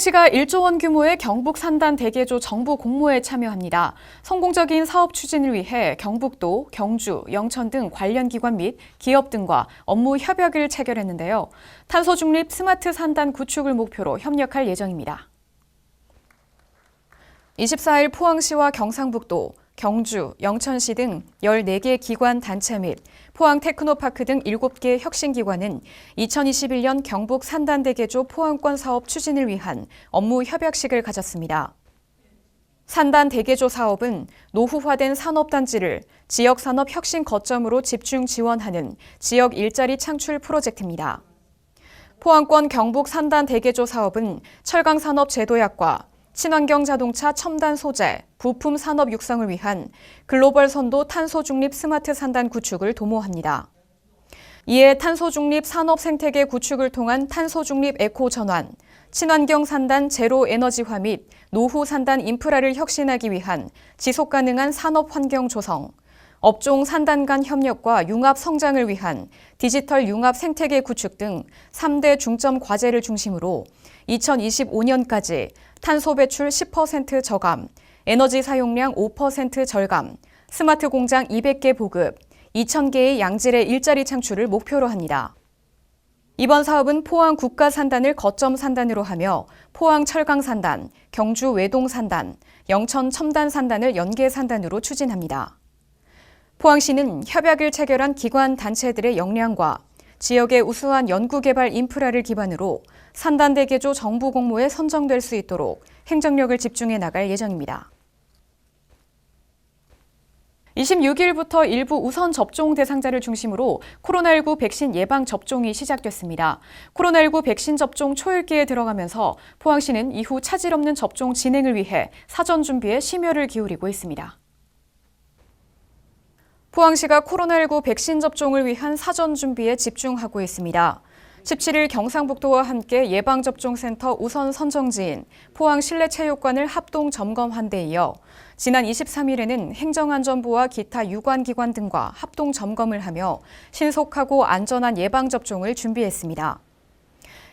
포항시가 1조 원 규모의 경북 산단 대개조 정부 공모에 참여합니다. 성공적인 사업 추진을 위해 경북도, 경주, 영천 등 관련 기관 및 기업 등과 업무 협약을 체결했는데요. 탄소 중립 스마트 산단 구축을 목표로 협력할 예정입니다. 24일 포항시와 경상북도, 경주, 영천시 등 14개 기관 단체 및 포항 테크노파크 등 7개 혁신기관은 2021년 경북 산단대개조 포항권 사업 추진을 위한 업무 협약식을 가졌습니다. 산단대개조 사업은 노후화된 산업단지를 지역산업 혁신 거점으로 집중 지원하는 지역 일자리 창출 프로젝트입니다. 포항권 경북 산단대개조 사업은 철강산업 제도약과 친환경 자동차 첨단 소재, 부품 산업 육성을 위한 글로벌 선도 탄소 중립 스마트 산단 구축을 도모합니다. 이에 탄소 중립 산업 생태계 구축을 통한 탄소 중립 에코 전환, 친환경 산단 제로 에너지화 및 노후 산단 인프라를 혁신하기 위한 지속 가능한 산업 환경 조성, 업종 산단 간 협력과 융합 성장을 위한 디지털 융합 생태계 구축 등 3대 중점 과제를 중심으로 2025년까지 탄소 배출 10% 저감, 에너지 사용량 5% 절감, 스마트 공장 200개 보급, 2,000개의 양질의 일자리 창출을 목표로 합니다. 이번 사업은 포항 국가산단을 거점 산단으로 하며 포항 철강산단, 경주 외동산단, 영천 첨단산단을 연계 산단으로 추진합니다. 포항시는 협약을 체결한 기관 단체들의 역량과 지역의 우수한 연구개발 인프라를 기반으로 산단대개조 정부 공모에 선정될 수 있도록 행정력을 집중해 나갈 예정입니다. 26일부터 일부 우선 접종 대상자를 중심으로 코로나19 백신 예방 접종이 시작됐습니다. 코로나19 백신 접종 초읽기에 들어가면서 포항시는 이후 차질 없는 접종 진행을 위해 사전 준비에 심혈을 기울이고 있습니다. 포항시가 코로나19 백신 접종을 위한 사전 준비에 집중하고 있습니다. 17일 경상북도와 함께 예방접종센터 우선 선정지인 포항 실내체육관을 합동 점검한 데 이어 지난 23일에는 행정안전부와 기타 유관기관 등과 합동 점검을 하며 신속하고 안전한 예방접종을 준비했습니다.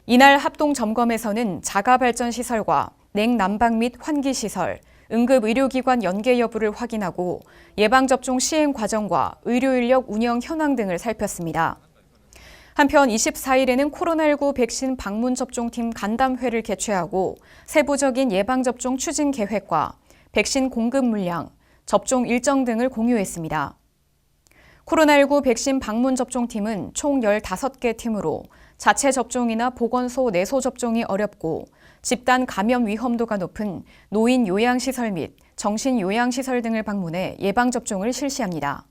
이날 합동 점검에서는 자가발전시설과 냉난방 및 환기시설, 응급의료기관 연계 여부를 확인하고 예방접종 시행 과정과 의료인력 운영 현황 등을 살폈습니다. 한편 24일에는 코로나19 백신 방문 접종팀 간담회를 개최하고 세부적인 예방접종 추진 계획과 백신 공급 물량, 접종 일정 등을 공유했습니다. 코로나19 백신 방문 접종팀은 총 15개 팀으로 자체 접종이나 보건소 내소 접종이 어렵고 집단 감염 위험도가 높은 노인 요양시설 및 정신요양시설 등을 방문해 예방접종을 실시합니다.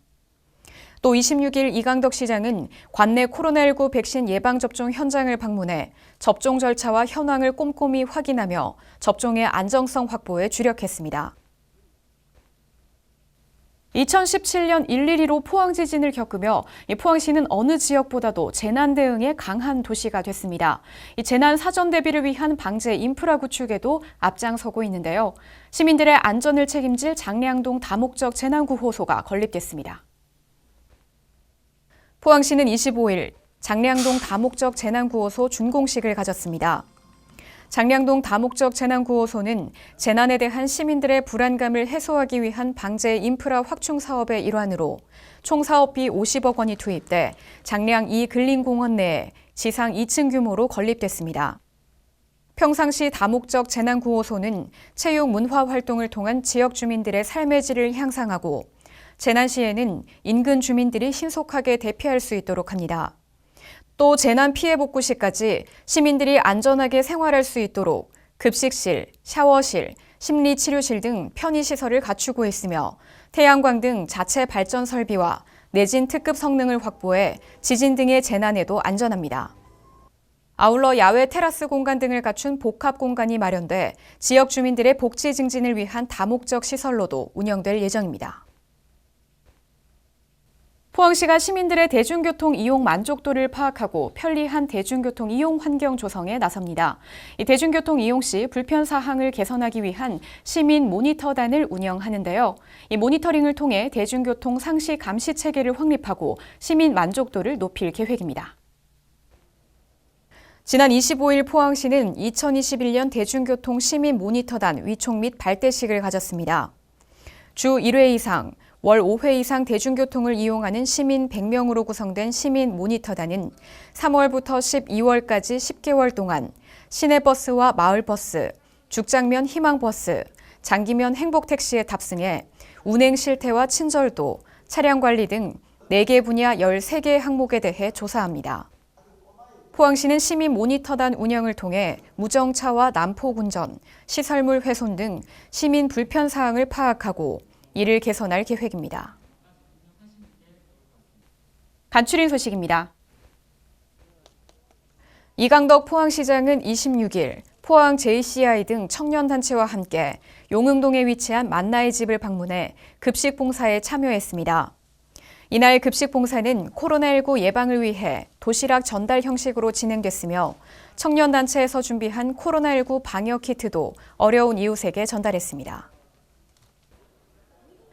또 26일 이강덕 시장은 관내 코로나19 백신 예방접종 현장을 방문해 접종 절차와 현황을 꼼꼼히 확인하며 접종의 안정성 확보에 주력했습니다. 2017년 1.12로 포항 지진을 겪으며 포항시는 어느 지역보다도 재난 대응에 강한 도시가 됐습니다. 이 재난 사전 대비를 위한 방제 인프라 구축에도 앞장서고 있는데요. 시민들의 안전을 책임질 장량동 다목적 재난구호소가 건립됐습니다. 포항시는 25일 장량동 다목적 재난구호소 준공식을 가졌습니다. 장량동 다목적 재난구호소는 재난에 대한 시민들의 불안감을 해소하기 위한 방제 인프라 확충 사업의 일환으로 총 사업비 50억 원이 투입돼 장량 2 근린공원 내에 지상 2층 규모로 건립됐습니다. 평상시 다목적 재난구호소는 체육 문화 활동을 통한 지역 주민들의 삶의 질을 향상하고 재난 시에는 인근 주민들이 신속하게 대피할 수 있도록 합니다. 또 재난 피해 복구 시까지 시민들이 안전하게 생활할 수 있도록 급식실, 샤워실, 심리치료실 등 편의시설을 갖추고 있으며 태양광 등 자체 발전 설비와 내진 특급 성능을 확보해 지진 등의 재난에도 안전합니다. 아울러 야외 테라스 공간 등을 갖춘 복합 공간이 마련돼 지역 주민들의 복지 증진을 위한 다목적 시설로도 운영될 예정입니다. 포항시가 시민들의 대중교통 이용 만족도를 파악하고 편리한 대중교통 이용 환경 조성에 나섭니다. 이 대중교통 이용 시 불편 사항을 개선하기 위한 시민 모니터단을 운영하는데요. 이 모니터링을 통해 대중교통 상시 감시 체계를 확립하고 시민 만족도를 높일 계획입니다. 지난 25일 포항시는 2021년 대중교통 시민 모니터단 위촉 및 발대식을 가졌습니다. 주 1회 이상, 월 5회 이상 대중교통을 이용하는 시민 100명으로 구성된 시민 모니터단은 3월부터 12월까지 10개월 동안 시내버스와 마을버스, 죽장면 희망버스, 장기면 행복택시에 탑승해 운행 실태와 친절도, 차량 관리 등 4개 분야 13개 항목에 대해 조사합니다. 포항시는 시민 모니터단 운영을 통해 무정차와 난폭 운전, 시설물 훼손 등 시민 불편 사항을 파악하고 이를 개선할 계획입니다. 간추린 소식입니다. 이강덕 포항시장은 26일 포항 JCI 등 청년단체와 함께 용흥동에 위치한 만나의 집을 방문해 급식 봉사에 참여했습니다. 이날 급식 봉사는 코로나19 예방을 위해 도시락 전달 형식으로 진행됐으며 청년단체에서 준비한 코로나19 방역 키트도 어려운 이웃에게 전달했습니다.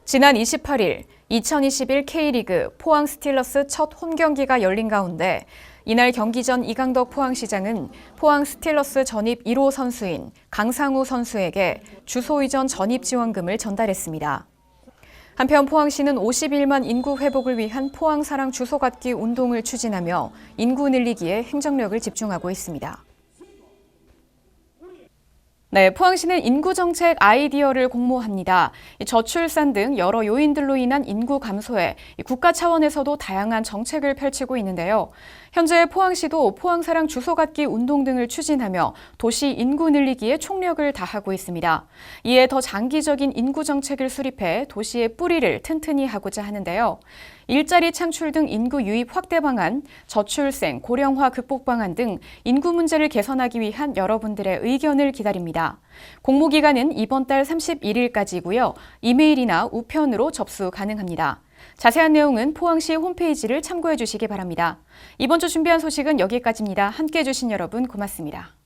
지난 28일 2021 K리그 포항 스틸러스 첫 홈경기가 열린 가운데 이날 경기 전 이강덕 포항시장은 포항 스틸러스 전입 1호 선수인 강상우 선수에게 주소 이전 전입 지원금을 전달했습니다. 한편 포항시는 51만 인구 회복을 위한 포항사랑 주소 갖기 운동을 추진하며 인구 늘리기에 행정력을 집중하고 있습니다. 네, 포항시는 인구정책 아이디어를 공모합니다. 저출산 등 여러 요인들로 인한 인구 감소에 국가 차원에서도 다양한 정책을 펼치고 있는데요. 현재 포항시도 포항사랑 주소 갖기 운동 등을 추진하며 도시 인구 늘리기에 총력을 다하고 있습니다. 이에 더 장기적인 인구정책을 수립해 도시의 뿌리를 튼튼히 하고자 하는데요. 일자리 창출 등 인구 유입 확대 방안, 저출생, 고령화 극복 방안 등 인구 문제를 개선하기 위한 여러분들의 의견을 기다립니다. 공모기간은 이번 달 31일까지고요. 이메일이나 우편으로 접수 가능합니다. 자세한 내용은 포항시 홈페이지를 참고해 주시기 바랍니다. 이번 주 준비한 소식은 여기까지입니다. 함께해 주신 여러분 고맙습니다.